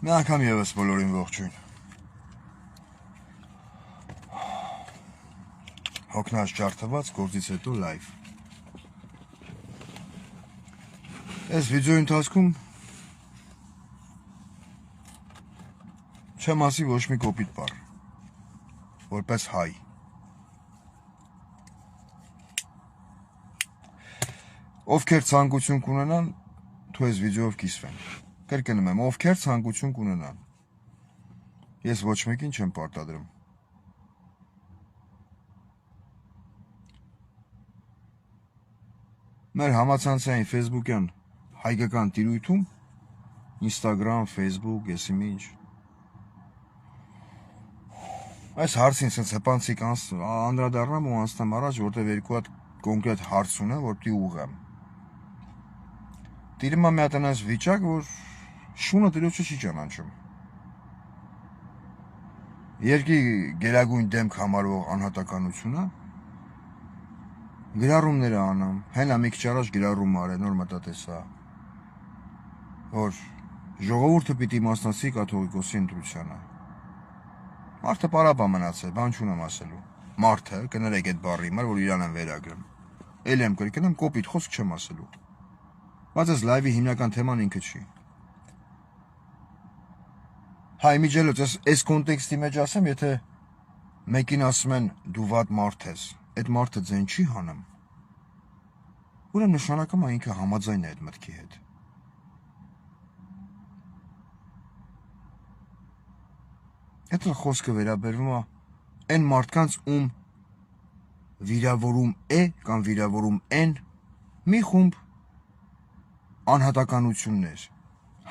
Մի անգամ ևս բոլորին ողջույն։ Հոգնած ջարդված գործից հետո լայվ։ Այս վիդեոյի ընթացքում չեմ ասի ոչ մի կոպիտ բառ, որպես հայ։ Ովքեր ցանկություն կունենան, թող այս վիդեոյով կիսվեն։ Կրկնում եմ, ովքեր ցանկություն կունենան։ Ես ոչ մեկին չեմ պարտադրում։ Մեր համացանցային Facebook-յան հայկական տիրույթում, Instagram, Facebook, եսիմինչ։ Այս հարցին սենց հպանցիկ անդրադառնամ ու անցնեմ առաջ, որտեղ երկու հատ կոնկրետ հարց ունեմ, որ պիտի ուղղեմ։ Տիրում է մի հատ այնպես վիճակ, որ շունը տիրոջը չի ճանաչում։ Երկի գերագույն դեմք համարվող անհատականությունը գրառումները անամ, հենա մի քիչ առաջ գրառում արել, նոր մտածեցա, որ ժողովուրդը պիտի մասնակցի կաթողիկոսի ընտրությանը։ Մարդը պարապա մնացել, բան չունեմ ասելու։ Մարդը, կներեք այդ բառի համար, որ իրան եմ վերագրում։ Էլ եմ կրկնում, կոպիտ խոսք չեմ ասելու։ Բայց այս լայվի հիմնական թեման ինքը չի։ Հայ միջելոց, այս կոնտեքստի մեջ ասեմ, եթե մեկին ասում են դու վատ մարդ ես, այդ մարդը ձեն չի հանում, ուրեմն նշանակում է ինքը համաձայն է այդ մտքի հետ։ Այդ խոսքը վերաբերվում է այն մարդկանց, ում վիրավորում է կամ վիրավորում են մի խումբ անհատականություններ,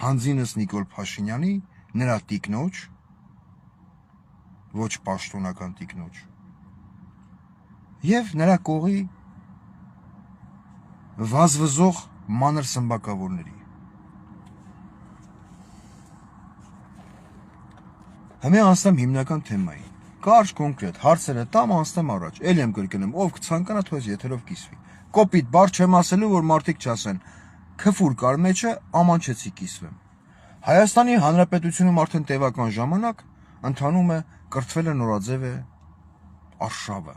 հանձինս Նիկոլ Փաշինյանի, նրա տիկնոջ, ոչ պաշտոնական տիկնոջ, և նրա կողի վազվզող մանր սմբակավորների։ Հիմա անցնեմ հիմնական թեմային, կարճ կոնկրետ, հարցերը տամ անցնեմ առաջ, էլ եմ կրկնում, ով կցանկանա թող այս եթերով կիսվի։ Կոպիտ բառ չեմ ասելու, որ մարդիկ չասեն, քֆուր կար մեջը, ամանչեցի կիսվեմ։ Հայաստանի Հանրապետությունում արդեն տևական ժամանակ ընթանում է կրթվելը նորաձև է արշավը։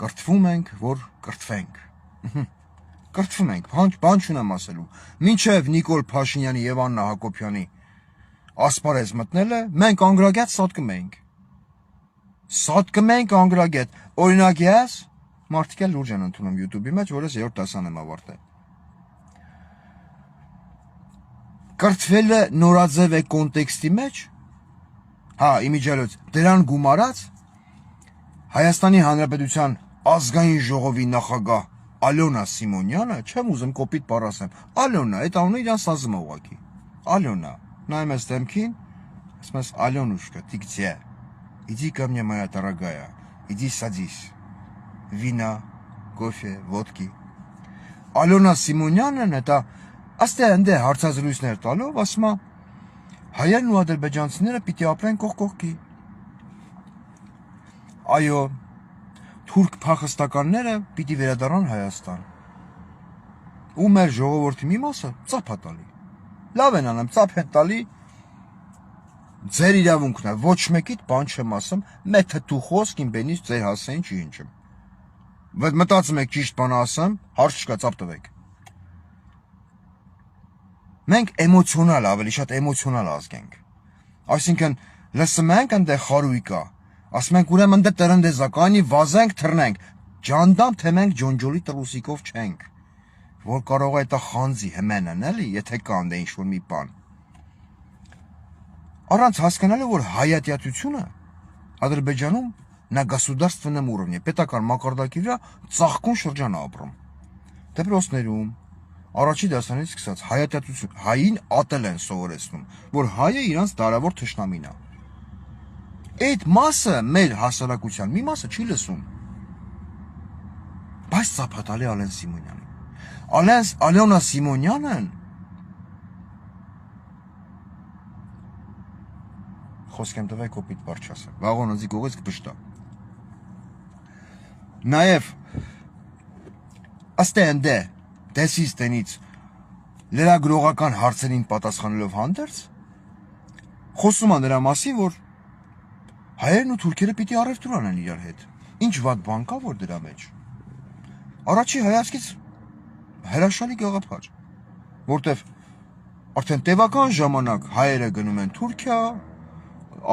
Կրթվում ենք, որ կրթվենք։ Կրթվում ենք, բան չունեմ ասելու։ Մինչև Նիկոլ Փաշինյանի և Աննա Հակոբյանի ասպարեզ մտնելը, մենք անգրագետ սատկում ենք։ Սատկում ենք անգրագետ։ Օրինակ ես, մարդիկ էլ լուրջ են ընդունում YouTube-ի մեջ, որ ես 3-րդ դասան եմ ավարտել։ Կրթվելը նորաձև է կոնտեքստի մեջ, հա, իմիջիալոց, դրան գումարած, Հայաստանի Հանրապետության ազգային ժողովի նախագահ Ալոնա Սիմոնյանը, չեմ ուզում կոպիտ բառ ասեմ, Ալոնա, այդ անունը իրան սազում է ուղղակի, Ալոնա, նայում ես դեմքին, ասում ես Ալոնուշկա, ты где? Иди ко мне, моя дорогая, иди садись, вина, кофе, водки։ Ալոնա Սիմոնյանն էտա Աստե ընդ հարցազրույցներ տալով, ասում է, հայերն ու ադրբեջանցիները պիտի ապրեն կողք կողքի։ Այո, թուրք փախստականները պիտի վերադառնան Հայաստան։ Ու մեր ժողովրդի մի մասը ծափ է տալի։ Լավ են անում, ծափ են տալի։ Ձեր իրավունքն է, ոչ մեկիդ բան չեմ ասում, մեկ թթու խոսք իմ բենից ձեր հասցեին չի հնչում։ Մտածում եք ճիշտ բան ասեմ, հարց չկա, ծափ տվեք։ Մենք էմոցիոնալ, ավելի շատ էմոցիոնալ ազգ ենք։ Այսինքն, լսում ենք այնտեղ խարույկ կա, ասում ենք ուրեմն դե տրնդեզականի վազենք, թռնենք, ջանդամ թե մենք ջոնջոլի տրուսիկով չենք, որ կարող է դա խանձի հմենն էլի, եթե կան դե ինչ-որ մի բան։ Առանց հասկանալու, որ հայատյացությունը Ադրբեջանում на государственном уровне, պետական մակարդակի վրա ծաղկուն շրջան է ապրում։ Դպրոցներում առաջի դասանից սկսած հայատյացություն, հային ատել են սովորեցնում, որ հայը իրանց դարավոր թշնամին է։ Այդ մասը մեր հասարակության մի մասը չի լսում։ Բայց ծափատալի Ալեն Սիմոնյանին։ Ալոնա Սիմոնյանն խոսք եմ տվել կոպիտ բառ չասեմ, վաղոն ընձի կողից կպշտա։ Նաև աստե ընդ դեսից տնից լրագրողական հարցերին պատասխանելով հանդերձ, խոսում է նրա մասին, որ հայերն ու թուրքերը պիտի առևտուր անեն իրար հետ։ Ինչ վատ բան կա, որ դրա մեջ։ Առաջի հայացքից հրաշալի գաղափար, որտեվ արդեն տևական ժամանակ հայերը գնում են Թուրքիա,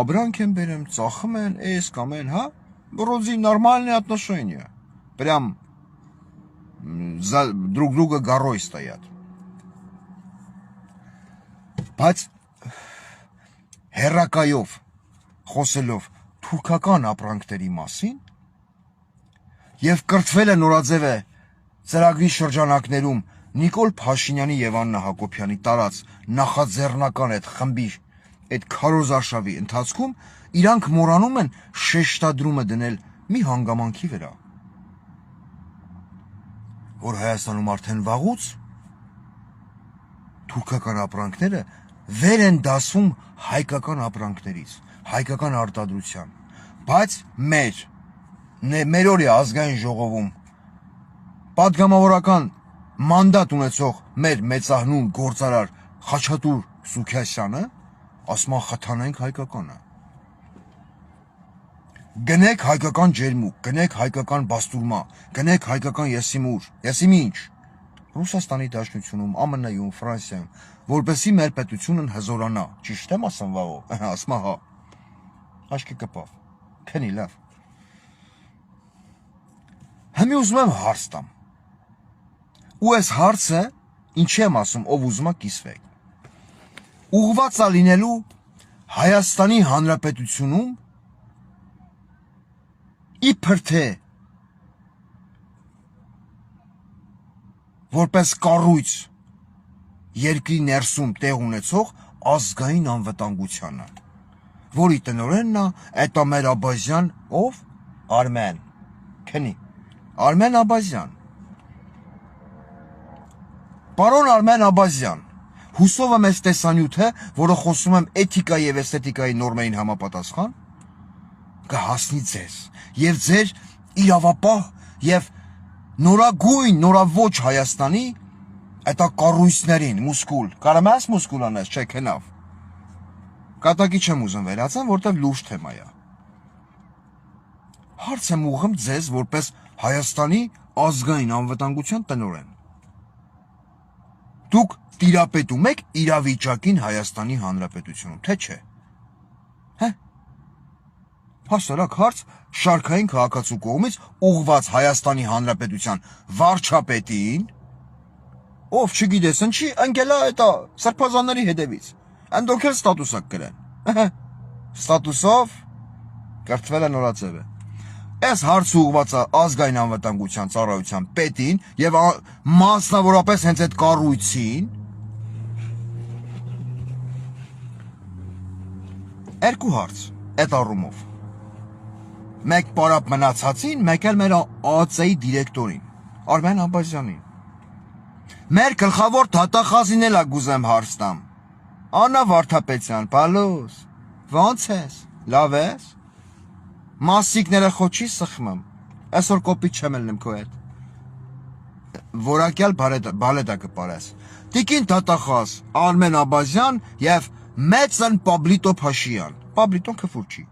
абրանք են բերում, ծախում են, էս կամ են, հա, вроде нормальные отношения. Прям друг друга горой стоят. Բայց հերակայով խոսելով թուրքական ապրանքների մասին եւ կրթվել է նորաձև է ծրագրի շրջանակներում Նիկոլ Փաշինյանի եւ Աննա Հակոբյանի տարած նախաձեռնական այդ խմբի այդ քարոզարշավի ընթացքում իրանք մոռանում են շեշտադրումը դնել մի հանգամանքի վրա, որ Հայաստանում արդեն վաղուց թուրքական ապրանքները վեր են դասում հայկական ապրանքներից, հայկական արտադրության, բայց մեր ազգային ժողովում պատգամավորական մանդատ ունեցող մեր մեծահնուն գործարար Խաչատուր Սուքիասյանը ասում է խթանենք հայկականը։ Գնեք հայկական ջերմուկ, գնեք հայկական բաստուրմա, գնեք հայկական եսիմուր, եսիմի ինչ, Ռուսաստանի Դաշնությունում, ԱՄՆ-ում, Ֆրանսիայում, որպեսզի մեր պետությունն հզորանա, ճիշտ եմ ասում վաղո, ասում հա, աչքի կպավ, քնի լավ։ Հիմա ուզում եմ հարց տամ, ու այս հարցը, ինչի եմ ասում, ով ուզում է կիսվեք, ուղղված է լինելու Հայաստանի Հանրապետությունում իբր թե որպես կառույց երկրի ներսում տեղ ունեցող ազգային անվտանգությանը, որի տնօրենն է էտա մեր Աբազյան, ով? Արմեն, քնի, Արմեն Աբազյան, պարոն Արմեն Աբազյան, հուսով եմ այս տեսանյութը, որը խոսում եմ էթիկայի եւ էսթետիկայի նորմերին համապատասխան, կհասնի ձեզ եւ ձեր իրավապահ եւ նորագույն, նորաոչ Հայաստանի այդա կառույցներին, մուսկուլ, կարամ ես մուսկուլ անես, չէ, քնավ։ Կատակի չեմ ուզում վերացան, որտեվ լուրջ թեմա է։ Հարց եմ ուղղում ձեզ որպես Հայաստանի ազգային անվտանգության տնօրեն։ Դուք տիրապետում եք իրավիճակին Հայաստանի Հանրապետությունում, թե չէ։ Հե։ Հասարակ հարց շարքային քաղաքացու կողմից ուղղված Հայաստանի Հանրապետության վարչապետին, ով չգիտես ինչի, ընկելա էտա սրբազանների հետևից, ընդոք էլ ստատուս ակ կրեն, ստատուսով կրթվել է նորաձև է, այս հարցը ուղղված է ազգային անվտանգության ծառայության պետին և մասնավորապես հենց այդ կառույցին, երկու հարց, այդ առումով, մեկ պարապ մնացածին, մեկ էլ մեր ԱԱՑ-ի դիրեկտորին, Արմեն Աբազյանին, մեր գլխավոր դատախազին էլ ագուզեմ հարց տամ, Աննա Վարդապետյան, բալոս, ոնց ես, լավ ես, մասիկները խոչի սխմեմ, այսօր կոպիտ չեմ ելնում քո հետ, որակյալ բալետա կպարես, տիկին դատախազ Արմեն Աբազյան և մեծն Պաբլիտո Փաշյան, Պաբլիտոն քֆուր չի,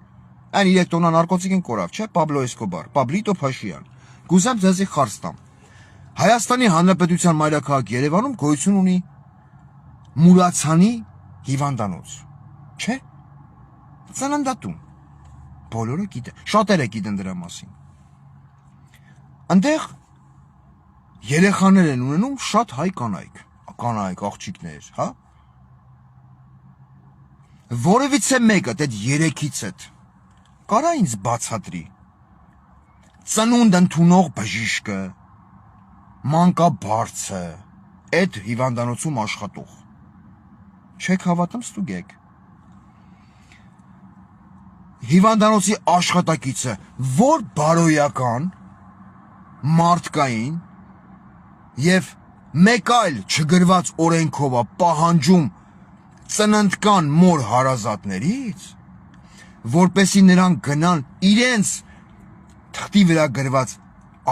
այն 3 տոննա նարկոտիկ են կորավ, չէ, Պաբլո Էսկոբար, Պաբլիտո Փաշյան, գուզեմ ձեզի խարս տամ, Հայաստանի Հանրապետության մայրաքաղաք Երևանում գոյություն ունի Մուրացյանի հիվանդանոց, չէ, ծննդատուն, բոլորը գիտեն, շատերը գիտեն դրա մասին, ընդեղ երեխաներ են ունենում շատ հայ կանայք, աղջիկներ, հա, որևիցե մեկը, այդ 3-ից հետ, կարա ինձ բացատրի, ծնունդ ընդունող բժիշկը, մանկաբարձը, այդ հիվանդանոցում աշխատող, չեք հավատում ստուգեք, հիվանդանոցի աշխատակիցը, որ բարոյական, մարդկային և մեկ այլ չգրված օրենքով է պահանջում ծննդկան մոր հարազատներից, որպեսի նրանք գնան իրենց թղթի վրա գրված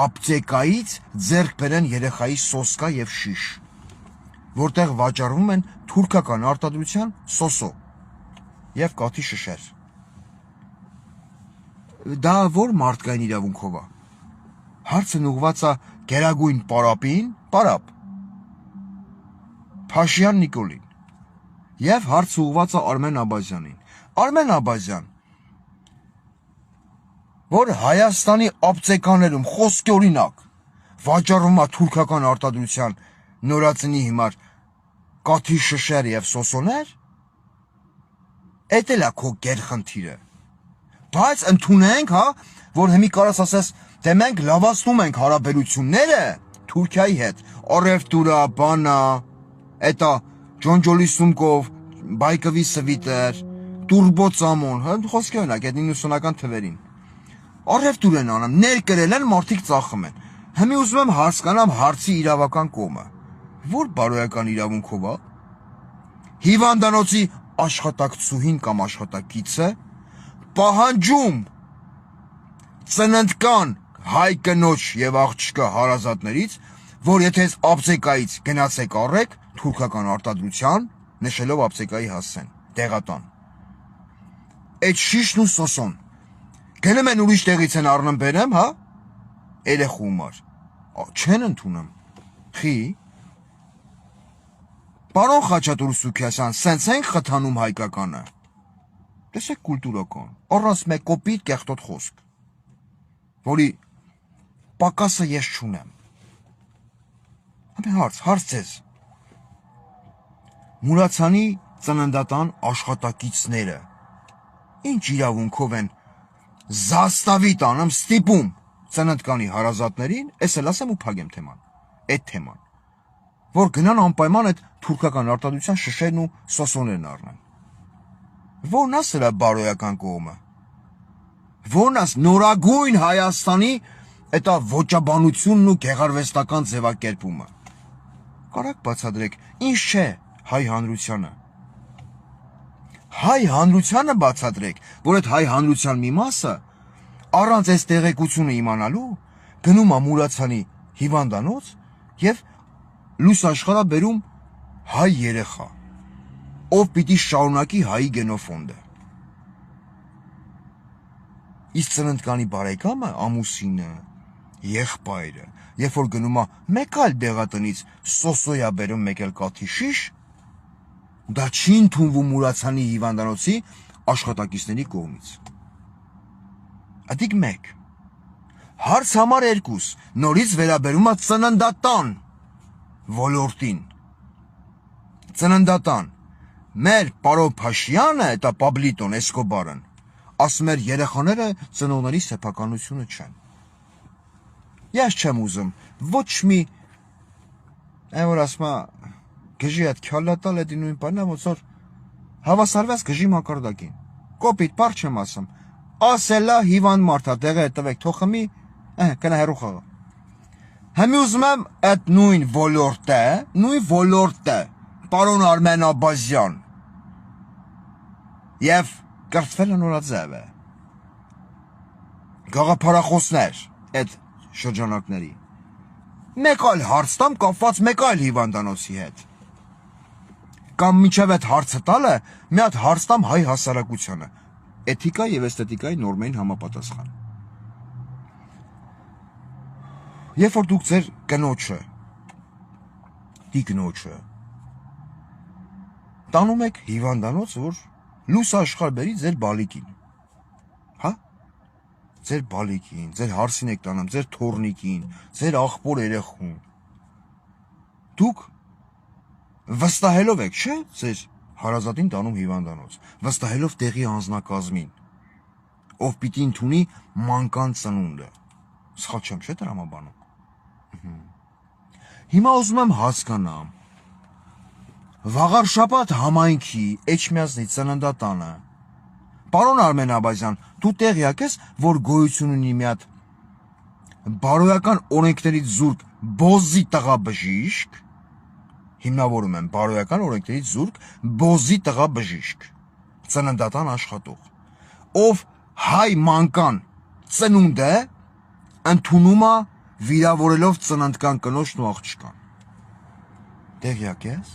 ապտեկայից ձեռք բերեն երեխայի սոսկա և շիշ, որտեղ վաճառվում են թուրքական արտադրության սոսո, եւ կաթի շշեր։ Դա որ մարդկային իրավունքով է։ Հարցն ուղղված է Գերագույն պարապին, պարապ Փաշյան Նիկոլին։ Եվ հարցը ուղղված է Արմեն Աբազյանին։ Արմեն Աբազյան, որ Հայաստանի ապտեկաներում խոսքի օրինակ վաճառվում է թուրքական արտադրության նորածնի հիմար կաթի շշեր եւ սոսոներ, էդ էլ է քո գերխնդիրը։ Բայց ընդունենք, հա, որ հիմի կարաս ասես, դե մենք լավացնում ենք հարաբերությունները Թուրքիայի հետ, առևտուրը, բանա, էտա Ջոնջոլի Սումկով, Բայկովի Սվիտեր, Տուրբո Ծամոն, հա, խոսքի օրինակ այդ 90-ական թվերին։ Առևտուր են անում, ներկրել են, մարդիկ ծախում են։ Հիմի ուզում եմ հասկանամ հարցի իրավական կողմը։ Որ բարոյական իրավունքով է հիվանդանոցի աշխատակցուհին կամ աշխատակիցը պահանջում ծննդկան հայ կնոջ եւ աղջկա հարազատներից, որ եթե ապտեկայից գնացեք առեք թուրքական արտադրության, նշելով ապտեկայի հասցեն, տեղատան։ Այդ շիշն ու սոսոն գնում են ուրիշ տեղից են առնում բերեմ, հա, երեխու համար, չեն ընդունում, խի, պարոն Խաչատուր Սուքիասյան, սենց ենք խթանում հայկականը, տեսեք կուլտուրական, առանց մեկ կոպիտ կեղտոտ խոսք, որի պակասը ես չունեմ, հարց ձեզ, Մուրացանի ծննդատան աշխատակիցները, ինչ իրավունքով են զաստավի տանում, ստիպում ծննդկանի հարազատներին, ես էլ ասեմ ու փագեմ թեման, այդ թեման, որ գնան անպայման այդ թուրքական արտադրության շշերն ու սոսոներն առնեն։ Որն է սրա բարոյական կողմը։ Որն է նորագույն Հայաստանի այդ ոճաբանությունն ու գեղարվեստական ձևակերպումը։ Կարակ բացատրեք, ինչ չէ հայ հանրությանը։ Հայ հանրությանը բացատրեք, որ այդ հայ հանրության մի մասը առանց այս տեղեկությունը իմանալու գնում է Մուրացանի հիվանդանոց եւ լույս աշխարհա բերում հայ երեխա, ով պիտի շարունակի հայի գենոֆոնդը։ Իսկ ծննդկանի բարեկամը, ամուսինը, եղբայրը, երբ որ գնում է մեկ այլ դեղատնից սոսոյա բերում մեկ էլ կաթի շիշ, դա չի ընդունվում Մուրացանի հիվանդանոցի աշխատակիցների կողմից։ Ադիկ մեկ, հարց համար երկուս, նորից վերաբերում է ծննդատան ոլորտին։ Ծննդատան, մեր պարոն Փաշյանը, դա Պաբլիտոն, Էսկոբարն, ասում էր երեխաները ծնողների սեփականությունը չեն։ Ես չեմ ուզում, ոչ մի, այն որ ասում է, գժի այդ քյալատալ էդի նույն բանն է, ոնց որ հավասարված գժի մակարդակին։ Կոպիտ բառ չեմ ասում։ Ասելա հիվանդ մարդա, դեղը տվեք, թող խմի, կնա հեռու խաղա։ Հիմի ուզում եմ այդ նույն ոլորտը, պարոն Արմեն Աբազյան, եւ կրթվելը նորաձև է։ Գաղափարախոսներ այդ շրջանակների։ Մեկ այլ հարց տամ կապված մեկ այլ հիվանդանոցի հետ։ Կամ միջև այդ հարցը տալը մի հատ հարց տամ հայ հասարակությանը, էթիկա եւ էսթետիկայի նորմային համապատասխան։ Երբ որ դուք ձեր կնոջը, տիկնոջը, տանում եք հիվանդանոց, որ լույս աշխարհ բերի ձեր բալիկին, հա, ձեր բալիկին, ձեր հարսին եք տանում, ձեր թորնիկին, ձեր աղբոր երեխուն, դուք վստահելով եք, չէ, ձեր հարազատին տանում հիվանդանոց, վստահելով տեղի անձնակազմին, ով պիտի ընդունի մանկան ծնունդը, սխալ չեմ, չէ տրամաբանում։ Հիմա ուզում եմ հասկանամ, Վաղարշաբաթ համայնքի Էջմիածնի ծննդատանը, պարոն Արմեն Աբազյան, դու տեղյակ ես, որ գոյություն ունի մի հատ բարոյական օրենքներից զուրկ բոզի տղա բժիշկ, հիմնավորում եմ բարոյական օրենքներից զուրկ բոզի տղա բժիշկ, ծննդատան աշխատող, ով հայ մանկան ծնունդը ընդունում է վիրավորելով ծննդկան կնոջն ու աղջկան։ Տեղյակ ես,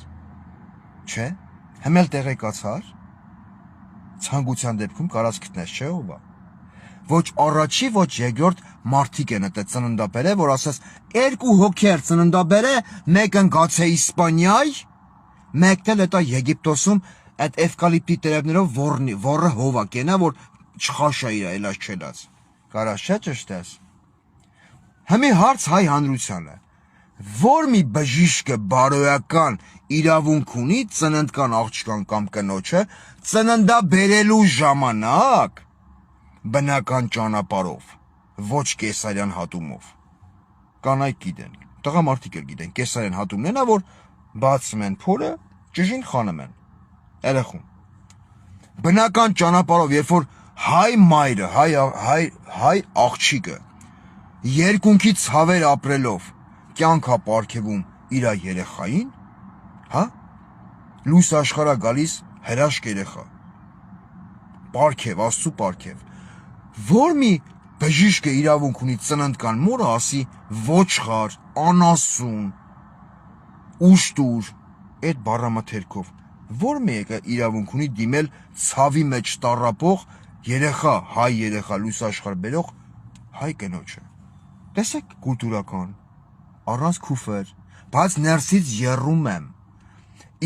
չէ, հմել տեղեկացար, Ցանկության դեպքում կարած գտնես, չէ՞ ով է։ Ոչ առաջի, ոչ երկրորդ մարդիկ են այդ ծննդաբերը, որ ասես երկու հոգեր ծննդաբերը, մեկն գացե Իսպանիայ, մեկն էլ էտա Եգիպտոսում այդ էվկալիպտի տերևներով ոռը հովա կենա, որ չխաշա իր այլած չելած։ Կարաս չէ ճշտես։ Հիմի հարց հայ հանրությանը։ Որ մի բժիշկը բարոյական իրավունք ունի ծննդկան աղջկան կամ կնոջը ծննդաբերելու ժամանակ բնական ճանապարհով, ոչ կեսարյան հատումով։ Կանայք գիտեն, տղամարդիկ էլ գիտեն, կեսարյան հատումն է նա, որ բացում են փորը, ճժին խանում են, երեխուն։ Բնական ճանապարհով, երբ որ հայ մայրը, հայ աղջիկը երկունքի ցավեր ապրելով կյանքա պարգևում իր երեխային, հա, լույս աշխարհա գալիս հրաշք երեխա, պարգև, Աստծո պարգև, որ մի բժիշկը իրավունք ունի ծննդկան մորը ասի ոչխար, անասուն, ուշտուր, այդ բառամթերքով, որ մեկը իրավունք ունի դիմել ցավի մեջ տառապող երեխա, հայ երեխա, լույս աշխարհ բերող հայ կնոջը։ Տեսեք կուլտուրական, առանց քուֆեր, բայց ներսից եռում եմ։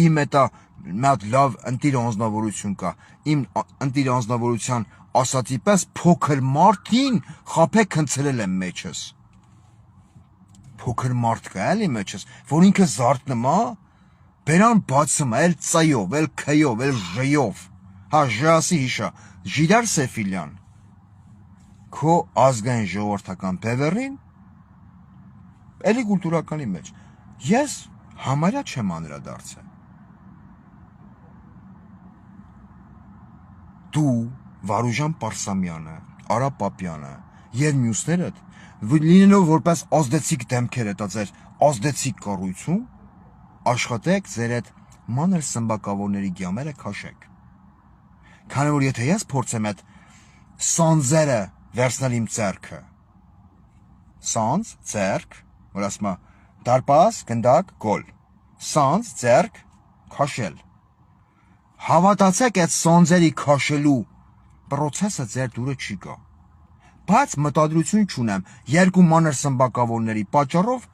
Իմ էտա մի հատ լավ ընտիր անձնավորություն կա, իմ ընտիր անձնավորության ասացի պես փոքր մարդին խափեք հնցրել եմ մեջս։ Փոքր մարդ կա էլի մեջս, որ ինքը զարթնում է, բերան բացում է, էլ ծայով, էլ քյով, էլ ժյով, հա ժասի հիշա, ժիրար Սեֆիլյան, քո ազգային ժողովրդական բևեռին, էլի կուլտուրականի մեջ, ես համարյա չեմ անդրադարձել։ Դու, Վարուժան Պարսամյանը, Արա Պապյանը եւ մյուսներդ լինելով որպես ազդեցիկ դեմքեր էտա ձեր ազդեցիկ կառույցում աշխատեք ձեր այդ մանր սմբակավորների գյամերը քաշեք։ Քանի որ եթե ես փորձեմ այդ սանձերը վերցնել իմ ձեռքը, սանձ, ձեռք, որ ասում է դարպաս, գնդակ, գոլ, սանձ, ձեռք, քաշել։ Հավատացեք այդ սանձերի քաշելու պրոցեսը ձեր դուրը չի գա, բայց մտադրություն չունեմ երկու մանր սմբակավորների պատճառով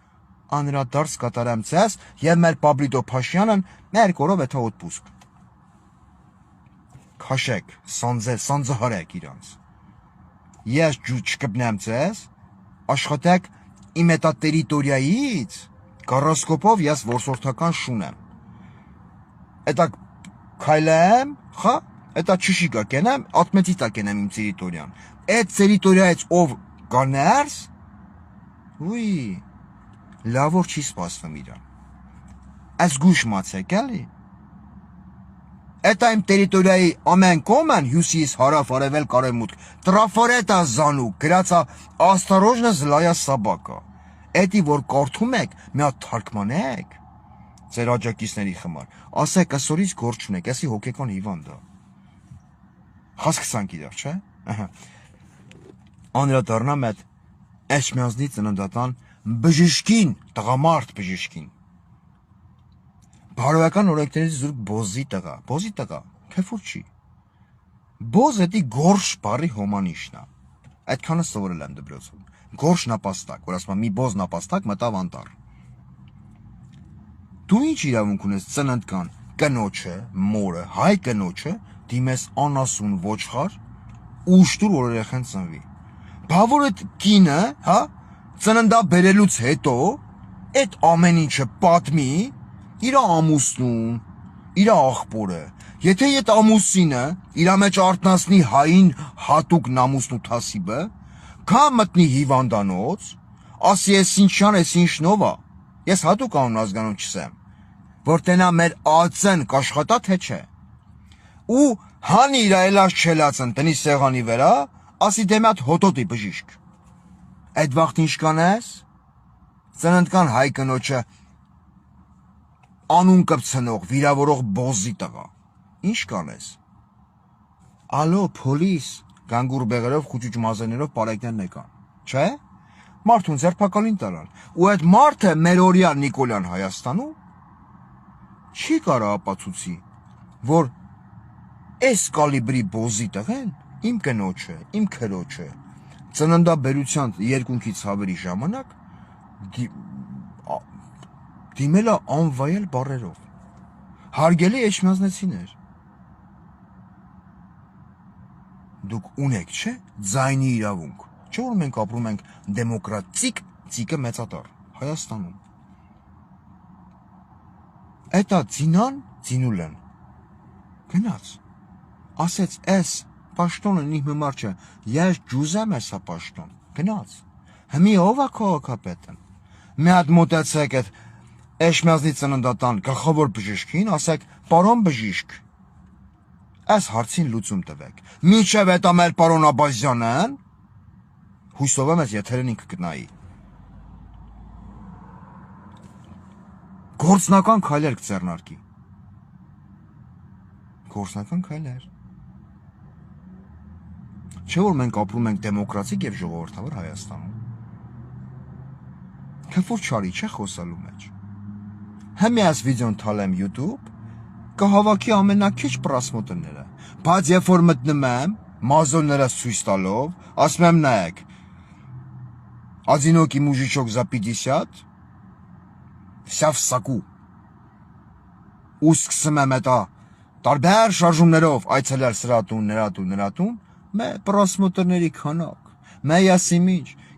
անդրադարձ կատարեմ ձեզ եւ մեր Պաբլիդո Փաշյանն մեր կորով էթա օդպուսկ։ Քաշեք, սանձահարեք իրանց։ Ես չկպնեմ ձեզ, աշխատեք իմ էտա տերիտորիայից, գարոսկոպով ես որսորդական շունեմ։ Էտա քայլեմ, խա, էտա չշիկա կենեմ, ատմետիտա կենեմ իմ տերիտորիան։ Այդ տերիտորիայից ով կա ներս, ուի, լավ որ չի սպասվում իրան։ Այս գուշ մացեք էլի։ Էտա իմ տերիտորիայի ամեն կոմն հյուսիս, հարավ, արևելք, արևմուտք, տրաֆարետա զանու, գրածա «Осторожно, злая собака»։ Էդի որ կարդում եք, մի հատ թարգմանեք ձեր աջակիցների խմար, ասեք ասորից գործ չունեք, էսի հոգեկան հիվանդ է։ Հասկացանք իրար, չէ՞։ Անդրադառնամ այդ Էջմիածնի ծննդատան բժշկին, տղամարդ բժշկին։ Բարոյական օրենքներից զուրկ բոզի տղա, քեֆուր չի։ Բոզ էդի գորշ բարի հոմանիշն է։ Այդքանը սովորել եմ դպրոցում։ Գորշ նապաստակ, որ ասում եմ մի բոզ նապաստակ մտավ անտառ։ Դու ինչ իրավունք ունես ծննդկան կնոջը, մորը, հայ կնոջը դիմես անասուն ոչխար, ուշտուր որ երեխան ծնվի։ Բա որ այդ կինը, հա, ծննդաբերելուց հետո այդ ամեն ինչը պատմի իր ամուսնուն, իր աղբորը։ Եթե այդ ամուսինը իր մեջ արտնասնի հային հատուկ նամուսն ու թասիբը, կա մտնի հիվանդանոց, ասի ես ինչան, ես ինչ նովա։ Ես հատուկ անուն ազգանուն չսեմ, որ տենա մեր ածեն կաշխատա թե չէ։ Ու հանի իր այլած չելացն տնի սեղանի վրա, ասի դե մի հատ հոտոտի բժիշկ։ Այդ վաղտ ինչ կանես, ծննդկան հայ կնոջը անուն կպցնող, վիրավորող բոզի տղա, ինչ կանես։ Ալո, պոլիս, գանգուր բեղերով, խուճուճ մազերներով պարեկներն եկան, չէ։ Մարդուն ձերբակալին տարան, ու այդ մարդը մեր օրյա Նիկոլյան Հայաստանում չի կարա ապացուցի, որ Այս կալիբրի բոզի տղեն իմ կնոջը, իմ քրոջը ծննդաբերության երկունքի ցավերի ժամանակ դիմել է անվայել բառերով։ Հարգելի էջմիածնեցիներ, դուք ունեք, չէ, ձայնի իրավունք, չէ որ մենք ապրում ենք դեմոկրատիկ ծիկը մեծատար Հայաստանում։ Էտա ծինան ծինուլեն գնաց, ասեց էս պաշտոնը իմ համար չէ, ես ջուզեմ էսա պաշտոն, գնաց, հմի ով է քաղաքապետը, մի հատ մոտեցեք այդ Էջմիածնի ծննդատան գլխավոր բժիշկին, ասեք, պարոն բժիշկ, այս հարցին լուծում տվեք, մինչև էտա մեր պարոն Աբազյանն, հույսով եմ ես եթերեն ինքը կնայի, գործնական քայլեր կձեռնարկի, գործնական քայլեր, չէ որ մենք ապրում ենք դեմոկրատիկ և ժողովրդավոր Հայաստանում, քեֆոր չարի չէ խոսալու մեջ, Հեմի այս վիդեոն թալեմ YouTube, կհավաքի ամենակիչ պրասմոտրները, բայց երբ որ մտնում եմ, մազոններս ցույց տալով, ասում եմ նայեք, одинокий мужичок за 50, вся в соку, ու սկսում եմ էտա, տարբեր շարժումներով այցելել սրա տուն, նրա տուն, մե պրասմոտրների քանակ, մե ես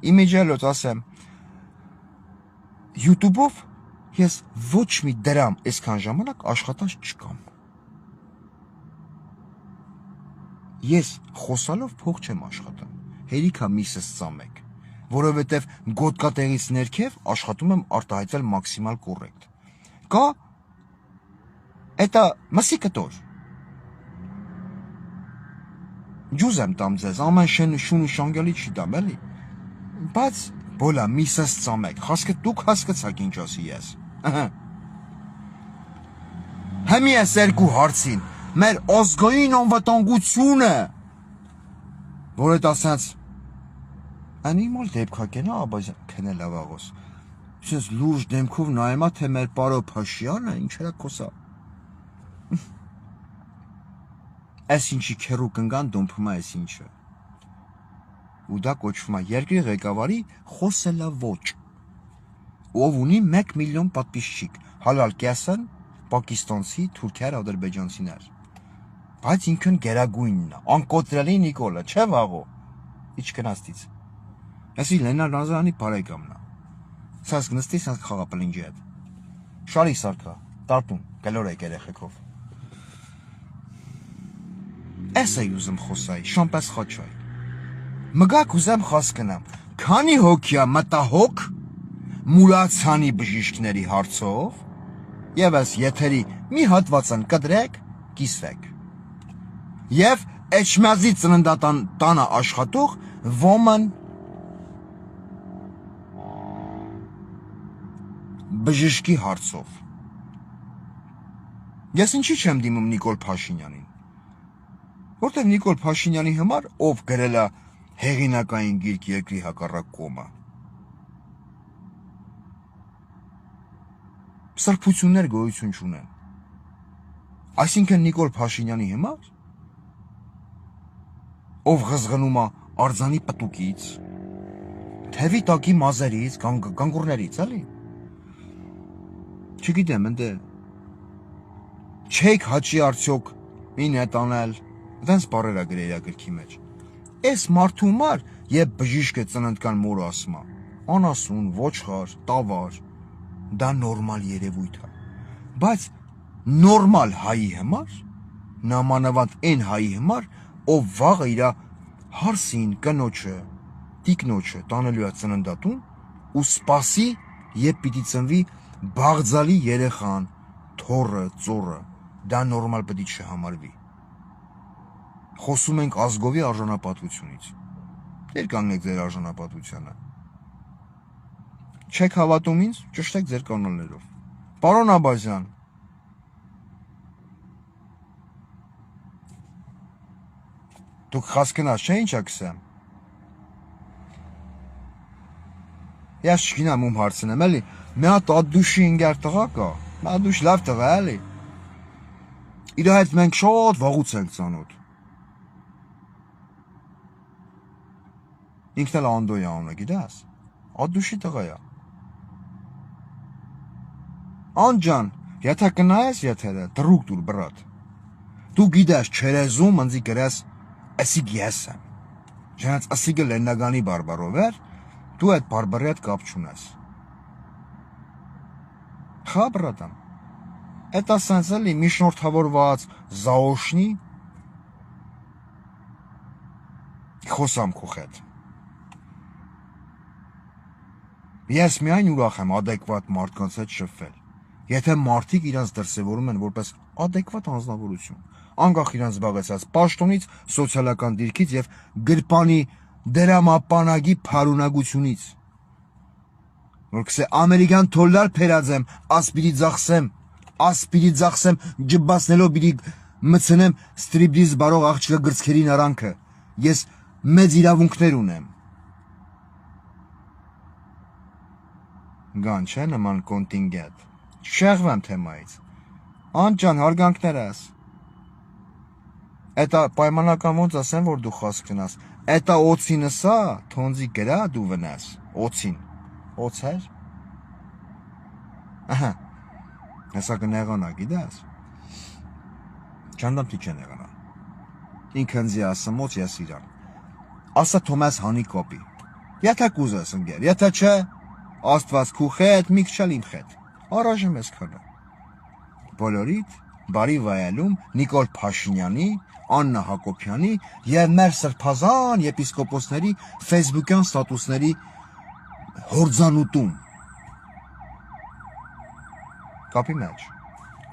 իմիջելով ասեմ, YouTube-ով ես ոչ մի դրամ այսքան ժամանակ աշխատած չկամ։ Ես խոսալով փող չեմ աշխատում, հերիքա միսս ծամեք, որովհետև գոտկատեղից ներքև աշխատում եմ արտահայտել մաքսիմալ կոռեկտ։ Կա, էտա մսի կտոր։ Ջուզ եմ տամ ձեզ, ամեն շուն ու շանգալի չի տամ, էլի, բայց բոլա միսս ծամեք, դուք հասկացաք ինչ ասի ես։ Հեմի ես երկու հարցին, մեր ազգային անվտանգությունը, որ էտ ասած, այն իմալ դեպքա կենա Աբազյան, կենել ավաղոս, սենց լուրջ դեմքով նայեմա, թե մեր պարո Փաշյանը, ինչ էրա կոսա, այս ինչի կերու կնգան դոմպում է այս ինչը, ու դա կոչվում է երկրի ղեկավարի խոսելա ոչ, ով ունի 1 միլիոն պատպիսչիկ, հալալ կեսն, պակիստանցի, թուրքեր, ադրբեջանցիներ, բայց ինքն գերագույնն է, անկոտրելի Նիկոլը, չէ վաղո, իչ կնաստից, եսի Լենար Նազարանի բարեկամն է, սաս գնստի, սաս խաղապլինջի հետ, շարի սարկա, տարտուն, գլոր եք երեխեքով, էս է ուզում խոսայի, շամպես խաչայ, մգակ ուզեմ խասկնամ, քանի հոգյա մտահոգ, մուրացանի բժիշկների հարցով և այս եթերի մի հատվածն կդրեք, կիսվեք և Էջմիածնի ծննդատան տանը աշխատող ոմն բժշկի հարցով ես ինչի չեմ դիմում Նիկոլ Փաշինյանին որտև Նիկոլ Փաշինյանի համար ով գրել է հեղինակային գիրք երկրի հակառակ կողմը սրբություններ գոյություն չունեն այսինքն Նիկոլ Փաշինյանի համար ով ղզղնում է արձանի պտուկից թևի տակի մազերից գանգուրներից էլի չգիտեմ ընդ չեք հաճի արդյոք մին հետ անել դենց բառեր է գրել իր գրքի մեջ այս մարդու համար երբ բժիշկը ծննդկան մորը ասում է անասուն ոչխար տավար դա նորմալ երևույթ է բայց նորմալ հայի համար նամանավանդ այն հայի համար ով վաղը իր հարսին կնոջը տիկնոջը տանելու է ծննդատուն ու սպասի երբ պիտի ծնվի բաղձալի երեխան թոռը ծոռը դա նորմալ պետք է չհամարվի խոսում ենք ազգովի արժանապատվությունից դեր կանգնեք ձեր արժանապատվությանը չեք հավատում ինձ ճշտեք ձեր կանալներով պարոն Աբազյան դուք խասկնած չէ ինչա կսեմ ես չգինամ ում հարցնեմ էլի մի հատ ադուշի ինգար տղա կա ադուշ լավ տղա էլի Իր հետ մենք շատ վաղուց ենք ծանոթ։ Ինքն էլ Անդոյ անունը գիտես։ Ադուշի տղա է։ Անջան, եթե կնայես եթերը, դրուկ դուր բրատ։ Դու գիտես չերեզում ընձի գրես ասիկ ես եմ։ Չնայած ասիկը լեննագանի բարբարով էր, դու այդ բարբարի հետ կապ չունես։ Խա բրատան։ Это սենսելի մի շնորհավորված զաոշնի խոսամ քո հետ։ Ես միայն ուրախ եմ adekvat մարդկանց հետ շփվել։ Եթե մարդիկ իրանց դրսևորում են որպես adekvat անձնավորություն, անկախ իրանց զբաղեցած պաշտոնից, սոցիալական դիրքից եւ գրպանի դրամապանագի փարունակությունից։ Որ կսե ամերիկան դոլար փերածեմ, ասպիրի ձախսեմ, ջբասնելով բիդի մցնեմ ստրիպդիզ բարող աղջկա գրծքերին արանքը։ Ես մեծ իրավունքներ ունեմ։ Գան չէ նման կոնտինգենտ։ Շեղվեմ թեմայից։ Անջան, հարգանքներ ես։ Էտա պայմանական ոնց ասեմ, որ դու խոսք չնաս։ Էտա օցինը սա, թոնձի գրա դու վնաս։ Օցին։ Օց էր։ Ահա։ Հեսա կնեղանա, գիտես։ Չանդամ թիչ է նեղանա։ Ինքը ընձի ասեմ, ոց ես իրան։ Ասա Թոմաս հանի կոպի։ Եթե կուզես ընգեր, եթե չէ, Աստված քու հետ, մի քիչ իմ հետ։ Առայժմ ես քանը։ Բոլորիդ բարի վայելում Նիկոլ Փաշինյանի, Աննա Հակոբյանի եւ մեր սրբազան եպիսկոպոսների Facebook-յան ստատուսների հորձանուտում։ Կապի մեջ։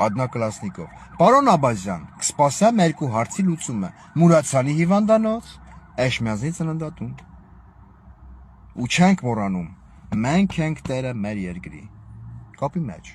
Ադնա Կլասնիկով։ Պարոն Աբազյան, կսպասեմ երկու հարցի լուծումը։ Մուրացյանի հիվանդանոց, Էշմիածնի ծննդատուն։ Ու չենք մոռանում, մենք ենք տերը մեր երկրի։ Կապի մեջ։